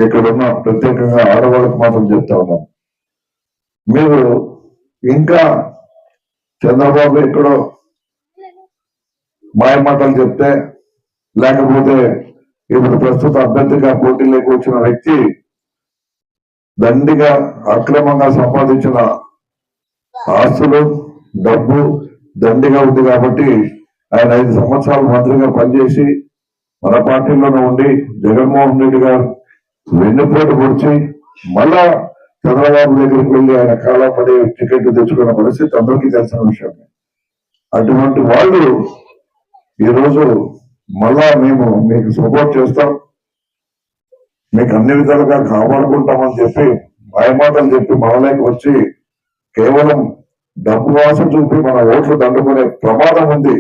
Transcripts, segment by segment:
ఇక్కడున్న ప్రత్యేకంగా ఆడవాళ్ళకి మాత్రం చెప్తా ఉన్నాను, మీరు ఇంకా చంద్రబాబు ఎక్కడో మాయమాటలు చెప్తే, లేకపోతే ఇప్పుడు ప్రస్తుత అభ్యర్థిగా పోటీలోకి వచ్చిన వ్యక్తి దండిగా అక్రమంగా సంపాదించిన ఆస్తులు డబ్బు దండిగా ఉంది కాబట్టి ఆయన 5 సంవత్సరాలు మంత్రిగా పనిచేసి మన పార్టీలోనే ఉండి జగన్మోహన్ రెడ్డి గారు వెన్నుపోటు పొడిచి మళ్ళా చంద్రబాబు దగ్గరికి వెళ్ళి ఆయన కాలపడి టికెట్ తెచ్చుకున్న పరిస్థితి అందరికీ తెలిసిన విషయం. అటువంటి వాళ్ళు ఈరోజు మళ్ళా మేము మీకు సపోర్ట్ చేస్తాం, మీకు అన్ని విధాలుగా కాపాడుకుంటామని చెప్పి మాయమాటలు చెప్పి మనలోకి వచ్చి కేవలం డబ్బు ఆశ చూపి మన ఓట్లు దండుకునే ప్రమాదం ఉంది.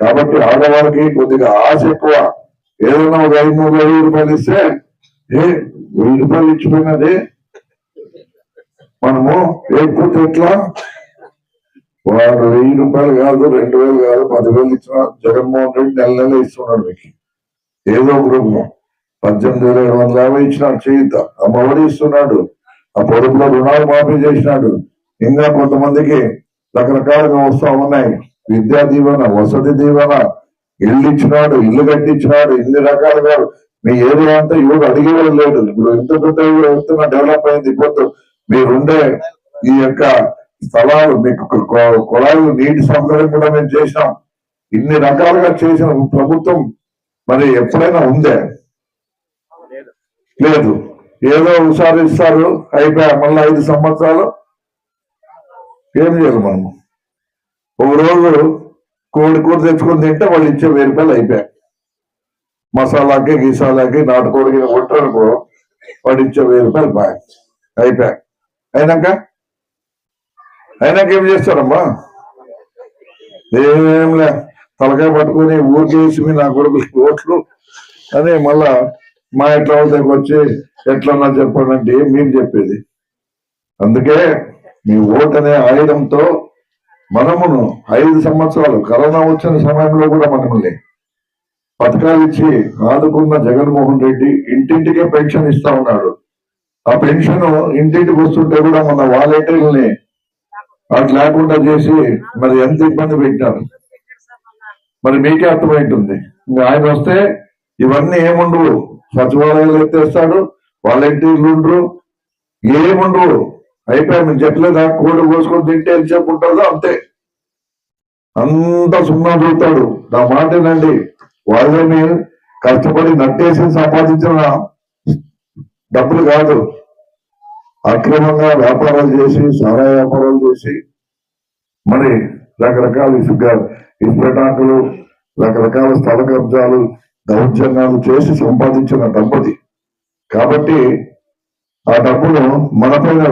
కాబట్టి ఆడవాళ్ళకి కొద్దిగా ఆశ ఎక్కువ. ఏదైనా ఒక 500-1000 రూపాయలు ఇస్తే 1000 రూపాయలు ఇచ్చిపోయినది మనము లేకపోతే ఎట్లా, వాడు 1000 రూపాయలు కాదు, 2000 కాదు, 10,000 ఇచ్చిన జగన్మోహన్ రెడ్డి నెల ఇస్తున్నాడు. మీకు ఏదో ఒక రూపం 18,750 ఇచ్చినాడు చేయిత, అమ్మఒడి ఇస్తున్నాడు, ఆ పొదుపులో రుణాలు మాఫీ చేసినాడు, ఇంకా కొంతమందికి రకరకాలుగా వస్తా ఉన్నాయి, విద్యా దీవెన, వసతి దీవెన, ఇల్లు ఇచ్చినాడు, ఇల్లు కట్టించినాడు, ఇన్ని రకాలుగా మీ ఏరియా అంతా ఇవ్వడు అడిగేవాడు లేదు. ఇప్పుడు ఎంత పెద్ద డెవలప్ అయింది. ఇప్పుడు మీరుండే ఈ యొక్క స్థలాలు, మీకు కుళాయిలు, నీటి సౌకర్యం కూడా మేము చేసినాం. ఇన్ని రకాలుగా చేసిన ప్రభుత్వం మరి ఎప్పుడైనా ఉందే? లేదు. ఏదో ఒకసారి ఇస్తారు, అయిపోయా. మళ్ళీ 5 సంవత్సరాలు ఏం చేయాలి మనము? ఒక రోజు కోడి కూర తెచ్చుకొని తింటే వాళ్ళు ఇచ్చే 1000 రూపాయలు అయిపోయాయి. మసాలాకి గీసాలాకి నాటుకోడికి కొట్టారుకో వాడు ఇచ్చే 1000 రూపాయలు బాగా అయిపోయాయి. అయినాక ఏం చేస్తారమ్మా? ఏం తలకాయ పట్టుకుని ఊరికేసి నా కొడుకు ఓట్లు అని మళ్ళా మా ఎట్లా దగ్గరకు వచ్చి ఎట్లన్నా చెప్పండి అంటే మేము చెప్పేది. అందుకే మీ ఓటు అనే ఆయుధంతో మనమును 5 సంవత్సరాలు కరోనా వచ్చిన సమయంలో కూడా మనల్ని పథకాలు ఇచ్చి ఆదుకున్న జగన్మోహన్ రెడ్డి ఇంటింటికే పెన్షన్ ఇస్తా ఉన్నాడు. ఆ పెన్షన్ ఇంటింటికి వస్తుంటే కూడా మన వాలంటీర్లని అటు లేకుండా చేసి మరి ఎంత ఇబ్బంది పెట్టారు మరి మీకే అర్థమైంటుంది. ఆయన వస్తే ఇవన్నీ ఏముండవు, సచివాలయాలు ఎత్తేస్తాడు, వాలంటీర్లు ఉండరు, ఏముండవు. అయిపోయి మీరు చెప్పలేదా, కోడి కోసుకొని తింటే ఎంతసేపు ఉంటుందో అంతే, అంతా సున్నా చూస్తాడు. నా మాటేనండి, వాళ్ళని కష్టపడి నట్టేసి సంపాదించిన డబ్బులు కాదు, అక్రమంగా వ్యాపారాలు చేసి, సారా వ్యాపారాలు చేసి, మరి రకరకాల ఇసుపెటాకులు, రకరకాల స్థల కబ్జాలు, దౌర్జన్యాలు చేసి సంపాదించిన డబ్బుది. కాబట్టి ఆ డబ్బును మన పైన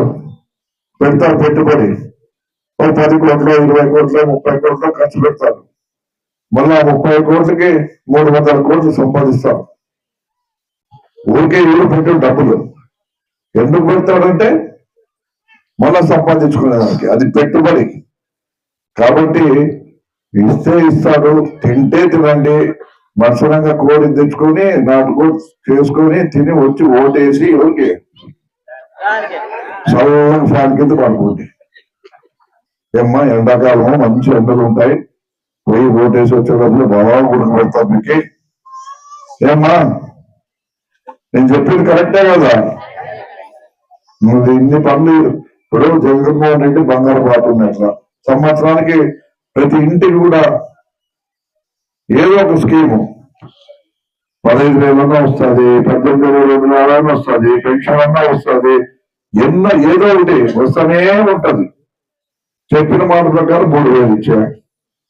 పెడతారు పెట్టుబడి. 10 కోట్లు, 20 కోట్లు, 30 కోట్లు ఖర్చు పెడతారు. మళ్ళా 30 కోట్లకి 300 కోట్లు సంపాదిస్తారు. ఊరికే ఇల్లు పెట్టిన డబ్బులు ఎందుకు పెడతాడంటే మళ్ళా సంపాదించుకునేదానికి, అది పెట్టుబడి. కాబట్టి ఇస్తే ఇస్తాడు, తింటే తినండి, మత్సరంగా కోడి తెచ్చుకొని నాటుకోడి చేసుకొని తిని వచ్చి ఓటేసి ఎవరికి చల్లగా ఫ్యాన్ కింద పడుకోండి. ఏమ్మా ఎండాకాలము మంచి ఎండలు ఉంటాయి, పోయి ఓటేసి వచ్చేటప్పుడు బాగా ఉడకబెడతాం మీకు. ఏమ్మా నేను చెప్పింది కరెక్టే కదా? నువ్వు ఇన్ని పనులు ఇప్పుడు జగన్మోహన్ రెడ్డి బంగారు పాటున్నట్ల సంవత్సరానికి ప్రతి ఇంటికి కూడా ఏదో ఒక స్కీము 15,000 వస్తుంది, 18,200 వస్తుంది, పెన్షన్ అన్నా వస్తుంది, ఏదో ఒకటి వస్తూనే ఉంటది. చెప్పిన మాట ప్రకారం 3,000 ఇచ్చా,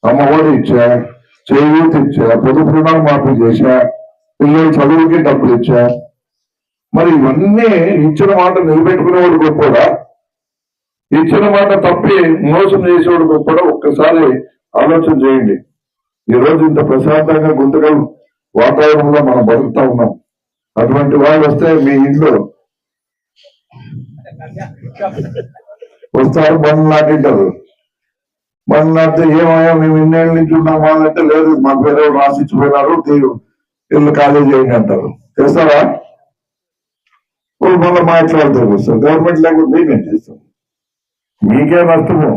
అమ్మఒడి ఇచ్చా, చేయూతి ఇచ్చా, పొదుపు రుణాలు మాఫీ చేశా, పిల్లల చదువుకి డబ్బులు ఇచ్చా. మరి ఇవన్నీ ఇచ్చిన మాట నిలబెట్టుకునేవాడు గొప్పడా, ఇచ్చిన మాట తప్పి మోసం చేసేవాడు గొప్పడా? ఒక్కసారి ఆలోచన చేయండి. ఈరోజు ఇంత ప్రశాంతంగా గుంతకల్ వాతావరణంలో మనం బతుకుతా ఉన్నాం. అటువంటి వాళ్ళు వస్తే మీ ఇంట్లో వస్తారు, బండ్లు నాటింటారు. మరి నాకు ఏమయ్యా మేము ఇన్నేళ్ళ నుంచి ఉన్నాం వాళ్ళంటే లేదు మాకు వేరే రాసి ఇచ్చిపోయినారు ఇల్లు ఖాళీ చేయండి అంటారు. చేస్తారా? మళ్ళీ మా ఇంట్లో వాళ్ళు తెప్పిస్తారు. గవర్నమెంట్ లేకపోతే మేమేం చేస్తాం? మీకే నష్టము.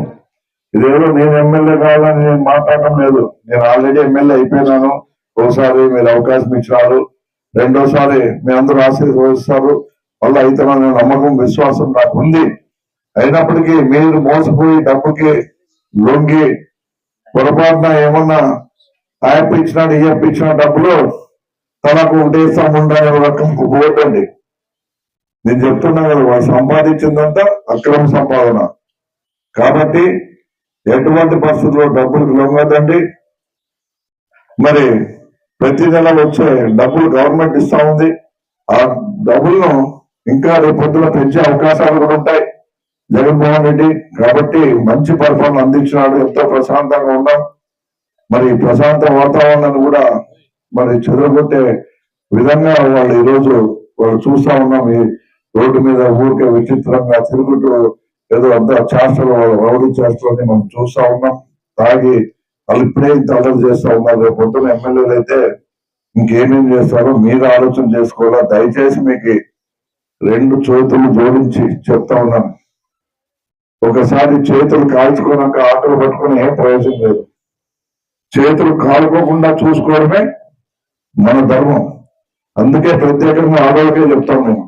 ఇదేదో నేను ఎమ్మెల్యే కావాలని నేను మాట్లాడటం లేదు. నేను ఆల్రెడీ ఎమ్మెల్యే అయిపోయినాను. ఒకసారి మీరు అవకాశం ఇచ్చినారు, రెండోసారి మీ అందరూ ఆశీర్వదిస్తారు. మళ్ళీ అయితేననే నమ్మకం విశ్వాసం నాకు ఉంది. అయినప్పటికీ మీరు మోసపోయి డబ్బుకి లొంగి పొరపాటున ఏమన్నా యాప్ ఇచ్చినాడు ఈ యాప్ ఇచ్చిన డబ్బులు తనకు ఉద్దేశం ఉండాలనే రకంకు పోతండి. నేను చెప్తున్నా కదా, వాళ్ళు సంపాదించిందంతా అక్రమ సంపాదన. కాబట్టి ఎటువంటి పరిస్థితుల్లో డబ్బులకు లొంగదండి. మరి ప్రతి నెల వచ్చే డబ్బులు గవర్నమెంట్ ఇస్తా ఉంది. ఆ డబ్బులను ఇంకా రేపు పొద్దున పెంచే అవకాశాలు కూడా ఉంటాయి జగన్మోహన్ రెడ్డి. కాబట్టి మంచి పరిపాలన అందించినాడు, ఎంతో ప్రశాంతంగా ఉన్నాం. మరి ప్రశాంత వాతావరణాన్ని కూడా మరి చెదరగొట్టే విధంగా వాళ్ళు ఈరోజు వాళ్ళు చూస్తా ఉన్నాం. ఈ రోడ్డు మీద ఊరికే విచిత్రంగా తిరుగుతూ ఏదో అంత చేష్టలు రౌడీ చేష్టలని మనం చూస్తా ఉన్నాం. తాగి వాళ్ళు ఇప్పుడే ఇంత అలర్ట్ చేస్తా ఉన్నారు. రేపు పొద్దున ఎమ్మెల్యేలు అయితే ఇంకేమేం చేస్తారో మీరు ఆలోచన చేసుకోవాలా. దయచేసి మీకు రెండు చేతులు జోడించి చెప్తా ఉన్నాను, ఒకసారి చేతులు కాల్చుకున్నాక ఆటలు పట్టుకుని ఏం ప్రయోజనం లేదు. చేతులు కాలుకోకుండా చూసుకోవడమే మన ధర్మం. అందుకే ప్రత్యేకంగా ఆడవాళ్ళకే చెప్తాం మేము.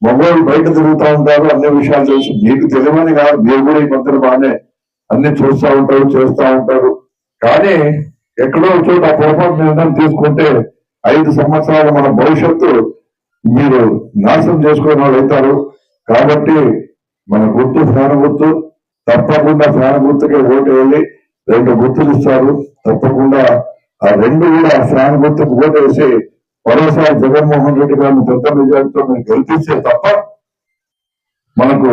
మగవాళ్ళు బయట తిరుగుతూ ఉంటారు, అన్ని విషయాలు తెలుసు. మీకు తెలియని కాదు, మీరు కూడా ఈ మధ్యన బాగానే అన్ని చూస్తూ ఉంటారు, చేస్తూ ఉంటారు. కానీ ఎక్కడో చోట పొరపాటు నిర్ణయం తీసుకుంటే 5 సంవత్సరాల మన భవిష్యత్తు మీరు నాశనం చేసుకునే వాళ్ళు అవుతారు. కాబట్టి మన గుర్తు ఫ్యాన్ గుర్తు, తప్పకుండా ఫ్యాన్ గుర్తుకే ఓటు వెళ్ళి 2 గుర్తులు ఇస్తారు. తప్పకుండా ఆ 2 కూడా ఫ్యాన్ గుర్తుకు ఓటు వేసి మరోసారి జగన్మోహన్ రెడ్డి గారిని పెద్ద మెజార్టీతో మీరు గెలిపిస్తే తప్ప మనకు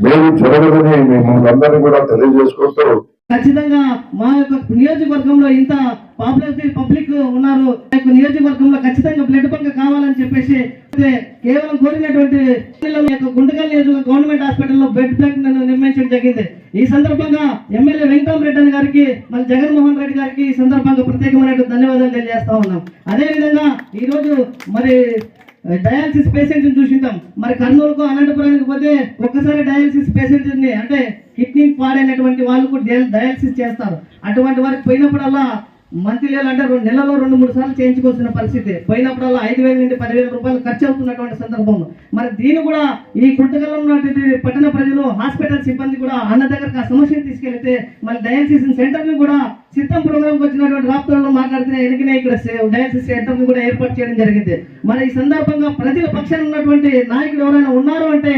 మేలు జరగదని మిమ్మల్ని అందరినీ కూడా తెలియజేసుకుంటూ, ఖచ్చితంగా మా యొక్క నియోజకవర్గంలో ఇంత పాపులారిటీ పబ్లిక్ ఉన్నారు, నియోజకవర్గంలో ఖచ్చితంగా బ్లడ్ బంక్ కావాలని చెప్పేసి కేవలం కోరినటువంటి గుంటకల్ నియోజకవర్గ గవర్నమెంట్ హాస్పిటల్లో బ్లడ్ బ్యాంక్ నిర్మించడం జరిగింది. ఈ సందర్భంగా ఎమ్మెల్యే వెంకటరామరెడ్డి గారికి మరి జగన్మోహన్ రెడ్డి గారికి ఈ సందర్భంగా ప్రత్యేకమైన ధన్యవాదాలు తెలియజేస్తా ఉన్నాం. అదేవిధంగా ఈరోజు మరి డయాలసిస్ పేషెంట్ చూసింటాం. మరి కర్నూలుకు అనంతపురానికి పోతే ఒక్కసారి డయాలసిస్ పేషెంట్ ని అంటే కిడ్నీ పాడైనటువంటి వాళ్ళు కూడా డయాలసిస్ చేస్తారు. అటువంటి వారికి పోయినప్పుడల్లా మంత్లీ అంటే 2 నెలలో 2-3 సార్లు చేయించుకోవాల్సిన పరిస్థితి. పోయినప్పుడల్లా 5,000 నుండి 10,000 రూపాయలు ఖర్చు అవుతున్నటువంటి సందర్భంలో మరి దీన్ని కూడా ఈ గుంటకల్లో ఉన్నటువంటి పట్టణ ప్రజలు, హాస్పిటల్ సిబ్బంది కూడా అన్న దగ్గరకు ఆ సమస్యను తీసుకెళ్తే మరి డయాలసిస్ సెంటర్ ని కూడా సిద్ధం ప్రోగ్రామ్ వచ్చినటువంటి రాష్ట్రాల్లో మాట్లాడుతున్న ఎదిగిన ఇక్కడ డయాలసిస్ సెంటర్ ని కూడా ఏర్పాటు చేయడం జరిగింది. మరి ఈ సందర్భంగా ప్రజల పక్షాన ఉన్నటువంటి నాయకులు ఎవరైనా ఉన్నారు అంటే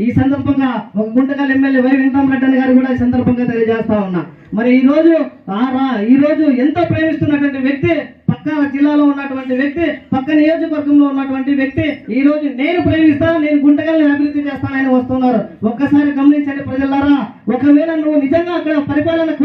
ఈ సందర్భంగా ఒక గుంటకల్ ఎమ్మెల్యే వై వెంకటరామరెడ్డి గారు కూడా ఈ సందర్భంగా తెలియజేస్తా ఉన్నా. మరి ఈ రోజు ఎంతో ప్రేమిస్తున్నటువంటి వ్యక్తి, పక్క జిల్లాలో ఉన్నటువంటి వ్యక్తి, పక్క నియోజకవర్గంలో ఉన్నటువంటి వ్యక్తి ఈ రోజు నేను ప్రేమిస్తా, నేను గుంటకల్ని అభివృద్ధి చేస్తానని వస్తున్నారు. ఒక్కసారి గమనించండి ప్రజలారా. ఒకవేళ నువ్వు నిజంగా అక్కడ పరిపాలన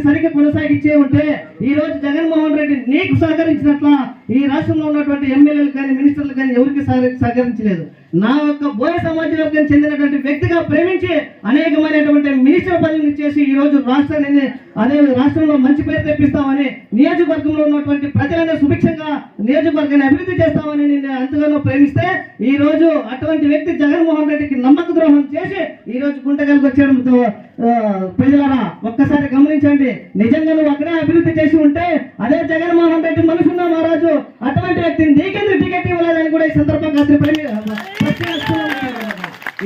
సరిగ్గా కొనసాగించే ఉంటే ఈ రోజు జగన్మోహన్ రెడ్డి నీకు సహకరించినట్ల ఈ రాష్ట్రంలో ఉన్నటువంటి ఎమ్మెల్యేలు కానీ మినిస్టర్లు కానీ ఎవరికి సహకరించలేదు. నా యొక్క బోయ సమాజ వర్గం చెందినటువంటి వ్యక్తిగా ప్రేమించి అనేకమైనటువంటి మినిస్టర్ పదవిని చేసి ఈ రోజు రాష్ట్రాన్ని అదే రాష్ట్రంలో మంచి పేరు తెప్పిస్తామని, నియోజకవర్గంలో ఉన్నటువంటి ప్రజలను సుభిక్షంగా నియోజకవర్గాన్ని అభివృద్ధి చేస్తామని నేను ఎంతగానో ప్రేమిస్తే ఈ రోజు అటువంటి వ్యక్తి జగన్మోహన్ రెడ్డికి నమ్మక ద్రోహం చేసి ఈ రోజు గుంటకల్కి వచ్చేయడంతో ప్రజలారా ఒక్కసారి గమనించండి. నిజంగా నువ్వు అక్కడే అభివృద్ధి చేసి ఉంటే అదే జగన్మోహన్ రెడ్డి మనసున్న మహారాజు అటువంటి వ్యక్తిని నీకెందుకు టికెట్ ఇవ్వలేదని కూడా ఈ సందర్భంగా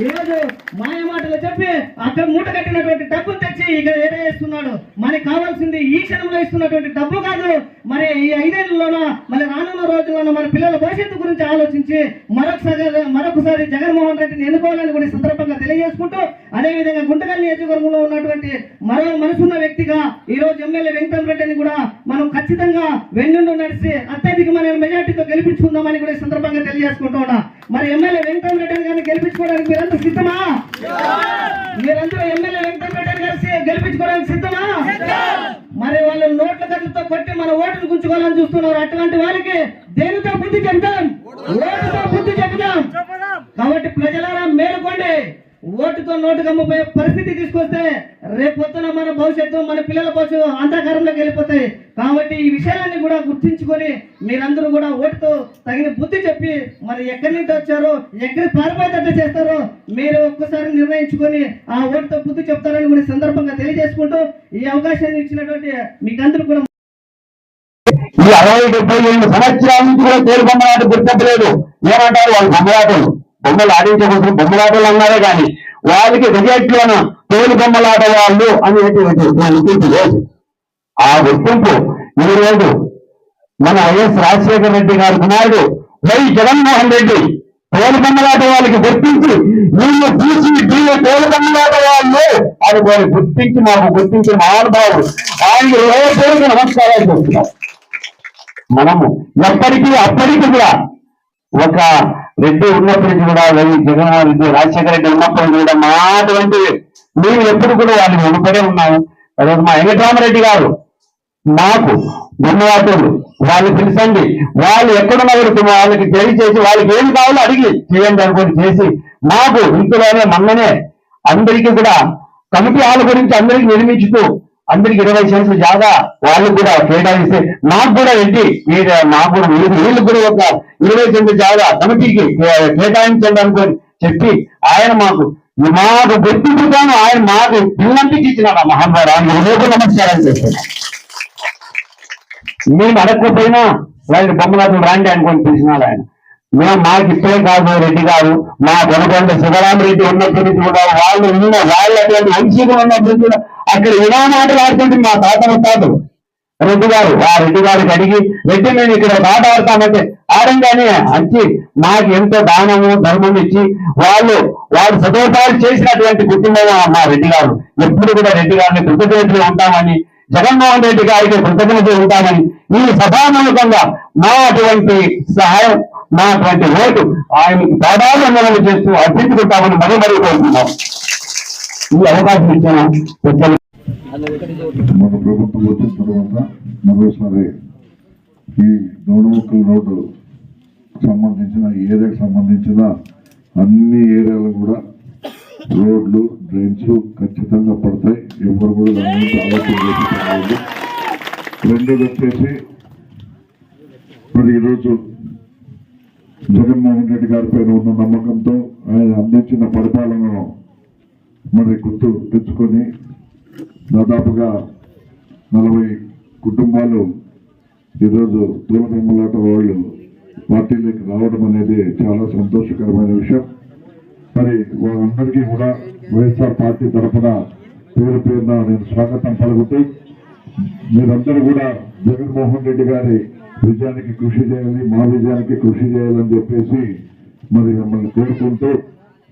ఈ రోజు మాయ మాటలు చెప్పి అక్కడ మూట కట్టినటువంటి డబ్బులు తెచ్చి ఇక్కడ ఏదేస్తున్నాడు. మనకి కావాల్సింది ఈ క్షణంలో ఇస్తున్నటువంటి డబ్బు కాదు, మరి ఈ 5 ఏళ్లలోనో మరి రానున్న రోజుల్లోనో మన పిల్లల భవిష్యత్తు గురించి ఆలోచించి మరొకసారి జగన్మోహన్ రెడ్డిని ఎన్నుకోవాలని కూడా ఈ సందర్భంగా తెలియజేసుకుంటూ, అదేవిధంగా గుంటకల్ నియోజకవర్గంలో ఉన్నటువంటి మరో మనసున్న వ్యక్తిగా ఈ రోజు ఎమ్మెల్యే వెంకటరామరెడ్డిని కూడా మనం ఖచ్చితంగా వెన్నుండు నడిచి అత్యధికమైన మెజార్టీతో గెలిపించుకుందామని కూడా ఈ సందర్భంగా తెలియజేసుకుంటూ ఉన్నా. మరి ఎమ్మెల్యే వెంకటరామరెడ్డి గారిని గెలిపించుకోవడానికి మీరంతా సిద్ధమా? మీరందరూ ఎమ్మెల్యే వెంకటరామరెడ్డి గారు గెలిపించుకోవడానికి సిద్ధమా? మరి వాళ్ళు నోట్ల ఖర్చుతో కొట్టి మన ఓటును గుంచుకోవాలని చూస్తున్నారు. అటువంటి వారికి దేనితో బుద్ధి చెప్తాం? ఓటుతో బుద్ధి చెప్తాం. కాబట్టి ప్రజలారా మేలుకోండి. ఓటుతో నోటు కమ్మిపోయే పరిస్థితి తీసుకొస్తే రేపు పొద్దున మన భవిష్యత్తు, మన పిల్లల భవిష్యత్తు అంధకారంలోకి వెళ్ళిపోతాయి. కాబట్టి ఈ విషయాలన్నీ కూడా గుర్తించుకొని మీరందరూ కూడా ఓటుతో తగిన బుద్ధి చెప్పి మరి ఎక్కడి నుంచి వచ్చారో, ఎక్కడి పారిపోయేటట్టు చేస్తారో మీరు ఒక్కసారి నిర్ణయించుకొని ఆ ఓటుతో బుద్ధి చెప్తారని కూడా ఈ సందర్భంగా తెలియజేసుకుంటూ ఈ అవకాశాన్ని ఇచ్చినటువంటి మీకందరూ కూడా ఈ 60-70 సంవత్సరాల నుంచి కూడా తేలు బొమ్మలాట గుర్తింపలేదు. ఏమంటారు వాళ్ళు? బొమ్మలాటలు, బొమ్మలు ఆడించే కోసం బొమ్మలాటలు అన్నారే కానీ వాళ్ళకి రిజెక్ట్లోన తేలు బొమ్మలాట వాళ్ళు అనేటువంటి గుర్తింపు లేదు. ఆ గుర్తింపు ఈ రోజు మన వైఎస్ రాజశేఖర రెడ్డి గారి కుమారుడు వై జగన్మోహన్ రెడ్డి తేలు బొమ్మలాట వాళ్ళకి గుర్తించి వీళ్ళు తీసి వీళ్ళు తేలు బొమ్మలాట వాళ్ళు అని వాళ్ళు గుర్తించి మాకు గుర్తించిన మహానుభావుడు ఆయనకి హృదయపూర్వక నమస్కారాలు చేస్తున్నాం. మనము ఎప్పటికీ అప్పటికి కూడా ఒక రెడ్డి ఉన్నప్పటికీ కూడా జగన్మోహన్ రెడ్డి, రాజశేఖర రెడ్డి ఉన్నప్పటికీ కూడా మా అటువంటి మేము ఎప్పుడు కూడా వాళ్ళని వెనుకడే ఉన్నాము. అదే మా వెంకటరామరెడ్డి గారు మాకు ధన్యవాదాలు. వాళ్ళు పిలిచండి, వాళ్ళు ఎక్కడున్నవారు వాళ్ళకి తెలియచేసి వాళ్ళకి ఏం కావాలో అడిగి చేయండి అనుకోని చేసి మాకు ఇంతలోనే మొన్ననే అందరికీ కూడా కమిటీ హాల్ గురించి అందరికీ నిర్మించుతూ అందరికి 20 సెంట్లు జాగా వాళ్ళకు కూడా కేటాయిస్తే మాకు కూడా ఏంటి మాకు కూడా వీళ్ళు కూడా ఒక 20 సెంట్లు జాగా కమిటీకి కేటాయించండి అనుకొని చెప్పి ఆయన మాకు గుర్తింపుతాను ఆయన మాకు పిల్లంటికి ఇచ్చినాడు. ఆ మహానుభావుడు ఆయన హృదయపూర్వక నమస్కారాలు చేస్తున్నాం. మేము అడగకపోయినా వాళ్ళు బొమ్మలాటలు రాండి అనుకొని పిలిచినాడు ఆయన. మేము మాకు ఇప్పుడే కాదు రెడ్డి గారు, మా కొనకొండ శివరామరెడ్డి ఉన్నప్పటి నుంచి కూడా వాళ్ళు అటువంటి వంశీకులు ఉన్నప్పటికీ కూడా అక్కడ ఇలా మాటలు ఆడుతుంటే మా తాత ముత్తాతలు రెడ్డి గారు, ఆ రెడ్డి గారికి అడిగి రెడ్డి మేము ఇక్కడ పాట ఆడతామంటే ఆడంగానే వచ్చి మాకు ఎంతో దానము ధర్మం ఇచ్చి వాళ్ళు సదోపాలు చేసినటువంటి కుటుంబం మా రెడ్డి గారు. ఎప్పుడు కూడా రెడ్డి గారిని కృతజ్ఞతలు ఉంటామని, జగన్మోహన్ రెడ్డి గారికి కృతజ్ఞతలు ఉంటామని ఈ సభాముఖంగా మా అటువంటి సహాయం, మా అటువంటి ఓటు ఆయనకి పాదాలు చేస్తూ అర్పించుకుంటామని మరీ కోరుతున్నాం. ఈ అవకాశం ఇచ్చిన మన ప్రభుత్వం వచ్చిన తర్వాత మరోసారి ఈ నోడుముక్కల రోడ్డు సంబంధించిన ఏరియాకి సంబంధించిన అన్ని ఏరియాలు కూడా రోడ్లు, డ్రైన్స్ ఖచ్చితంగా పడతాయి. ఎవరు కూడా దాని గురించి ఆలోచన చేసి రెండోది వచ్చేసి మరి ఈరోజు జగన్మోహన్ రెడ్డి గారి పైన ఉన్న నమ్మకంతో ఆయన అందించిన పరిపాలనను మరి గుర్తు తెచ్చుకొని దాదాపుగా 40 కుటుంబాలు ఈరోజు తూల బొమ్మలాట వాళ్ళు పార్టీలోకి రావడం అనేది చాలా సంతోషకరమైన విషయం. మరి వాళ్ళందరికీ కూడా వైఎస్ఆర్ పార్టీ తరఫున పేరున నేను స్వాగతం పలుకుతూ మీరందరూ కూడా జగన్మోహన్ రెడ్డి గారి విజయానికి కృషి చేయాలి, మా విజయానికి కృషి చేయాలని చెప్పేసి మరి మిమ్మల్ని కోరుకుంటూ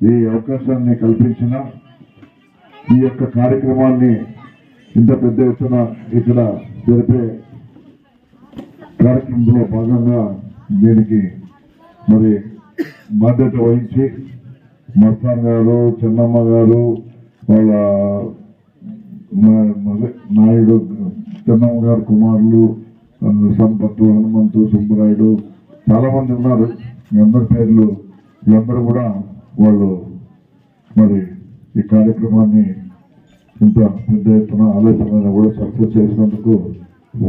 ఈ అవకాశాన్ని కల్పించిన ఈ యొక్క కార్యక్రమాన్ని ఇంత పెద్ద ఎత్తున ఇక్కడ జరిపే కార్యక్రమంలో భాగంగా దీనికి మరి బాధ్యత వహించి మస్తాన్ గారు, చెన్నమ్మ గారు, వాళ్ళ నాయుడు చెన్నమ్మ గారు కుమారులు సంపత్తు, హనుమంతు, సుబ్బరాయుడు చాలా మంది ఉన్నారు. అందరి పేర్లు వీళ్ళందరూ కూడా వాళ్ళు మరి ఈ కార్యక్రమాన్ని ఇంత పెద్ద ఎత్తున ఆలస్యమైన కూడా సక్సెస్ చేసినందుకు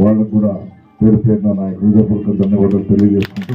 వాళ్ళకు కూడా పేరున నా హృదయపూర్వక ధన్యవాదాలు తెలియజేసుకుంటూ